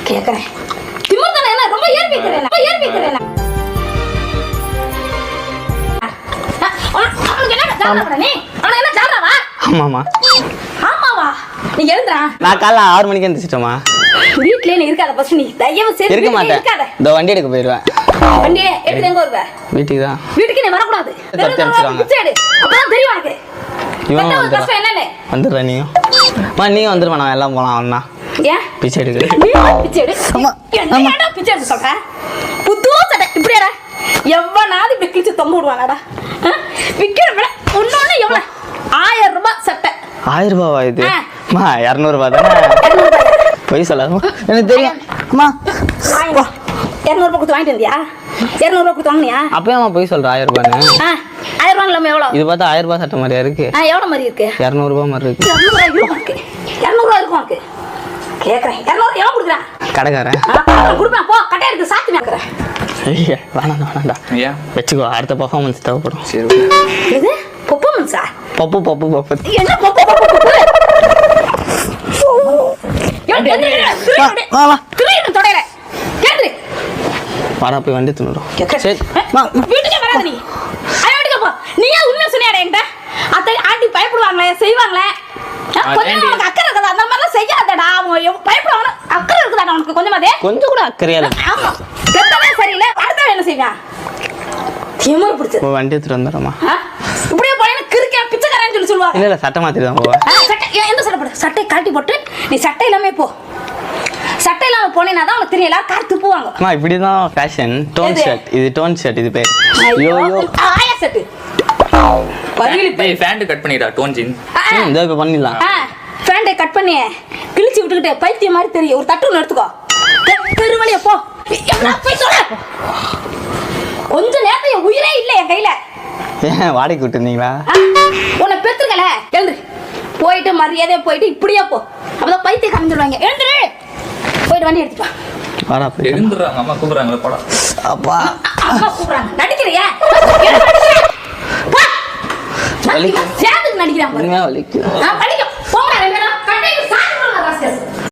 கேக்குறேன். திமிர்தானே என்ன ரொம்ப ஏறி வைக்கிறேன். அவனுக்கு என்ன ஜாலரா நீ? அவனுக்கு என்ன ஜாலராவா? ஆமாமா. ஆமாவா? நீ எழுந்துடா. நான் காலைல 6 மணிக்கு எந்திரிச்சிட்டோமா. வீட்லயே நீ இருக்காத பஸ் நீ தயவு செய்து இருக்க மாட்டேன். இந்த வண்டி எடுக்க போயிடுவேன். வண்டி எடுத்து எங்க வருவ? வீட்டுக்கு தான். வீட்டுக்கு நீ வரக்கூடாது. பிச்சைடு அப்பதான் தெரியும் உனக்கு. இவன் கஷ்டம் என்னன்னு வந்துடுற நீயும். நீயும் வந்துருமா, நான் எல்லாம் போலாம் அவனா. ஏன் பிச்சை எடுக்க? பிச்சை எடு. என்ன பிச்சை எடுக்க சொல்ற? புது சட்டை இப்படியாடா எவ்வளவு இப்படி கிழிச்சு தொங்க விடுவானடா. விக்கிற விலை ஒன்னொன்னு எவ்வளவு? 1000 ரூபாய் சட்டை. 1000 ரூபாவா இது? 200 ரூபாய் தானே. போய் சொல்லாதமா, எனக்கு தெரியும். அம்மா 200 ரூபாய் கொடுத்து வாங்கிட்டு வந்தியா? 200 ரூபாய் கொடுத்து வாங்கினியா? அப்பயே அம்மா போய் சொல்ற 1000 ரூபான்னு. 1000 ரூபாய் இல்லாம எவ்வளவு? இது பார்த்தா 1000 ரூபாய் சட்டை மாதிரியா இருக்கு. எவ்வளவு மாதிரி இருக்கு? 200 ரூபாய் மாதிரி இருக்கு. 200 ரூபாய் இருக்கு. 200 ரூபாய் இருக்கும் உனக்கு. கேக்குறேன் 200 எவ்வளவு கொடுக்குறேன்? கடைக்காரன் கொடுப்பேன் போ. கட்டை எடுத்து சாத்தி மேக்குறேன். வேணாண்டா. ஏன் வச்சுக்கோ, அடுத்த பர்ஃபார்மன்ஸ் தேவைப்படும். இது பர்ஃபார்மன்ஸா? பப்பு என்ன பப்பு? தொடர கேட்டு வாடா போய் வண்டி துணுடும். சரி வீட்டுக்கே வராத நீ. வீட்டுக்கு போ. நீயா உண்மை சொன்னியாடா என்கிட்ட? அத்தை ஆண்டி பயப்படுவாங்களே செய்வாங்களே. கொஞ்சம் உனக்கு அக்கறை இருக்குதா? அந்த மாதிரிலாம் செய்யாதடா. அவங்க பயப்படுவாங்க. அக்கறை இருக்குதாடா உனக்கு கொஞ்சமாதே? கொஞ்சம் கூட அக்கறையா இல்லை. ஆமா பெத்தவே சரியில்லை. அடுத்த என்ன செய்வான்? திமிரு பிடிச்சது. வண்டி எடுத்துட்டு வந்துடுறோமா? இப்படியே போனேன்னு கிறுக்கேன் பிச்சைக்காரன்னு சொல்லி சொல்லுவாங்க. இல்லை சட்டை மாற்றிட்டு தான் போவேன். எந்த சட்டை போடு? சட்டை கழட்டி போட்டு நீ சட்டை இல்லாமே போ. சட்டை இல்லாம போனேன்னா தான் உனக்கு தெரியல. கார் துப்புவாங்க. அம்மா இப்படிதான் ஃபேஷன். டோன் ஷர்ட் இது. டோன் ஷர்ட் இது பேர். ஐயோ ஆயா ஷர்ட். பரியில போய் ஃபேண்ட் கட் பண்ணிடா. டோன் ஜீன் இந்த இப்ப பண்ணிடலாம். ஃபேண்டை கட் பண்ணி கிழிச்சு விட்டுக்கிட்டே பைத்தியம் மாதிரி தெரியும். ஒரு தட்டு எடுத்துக்கோ. பெருவழியா போ. போய் சொல்ல. கொஞ்ச நேரத்துல என் உயிரே இல்லை என் கையில. ஏன் வாடகை விட்டுருந்தீங்களா? உன்னை பெற்றுக்கல. எழுந்து போயிட்டு மரியாதையா போயிட்டு இப்படியே போ. அப்பதான் பைத்தியம் கரைஞ்சிடுவாங்க. எழுந்துரு போயிட்டு வண்டி எடுத்துப்பா. வாடா போய் எழுந்துறாங்க. அம்மா கூப்பிடுறாங்களே போடா. அப்பா அம்மா கூப்பிடுறாங்க. நடிக்கிறியா? சேர்ந்துக்கு நடிக்கிறான். வலிக்கு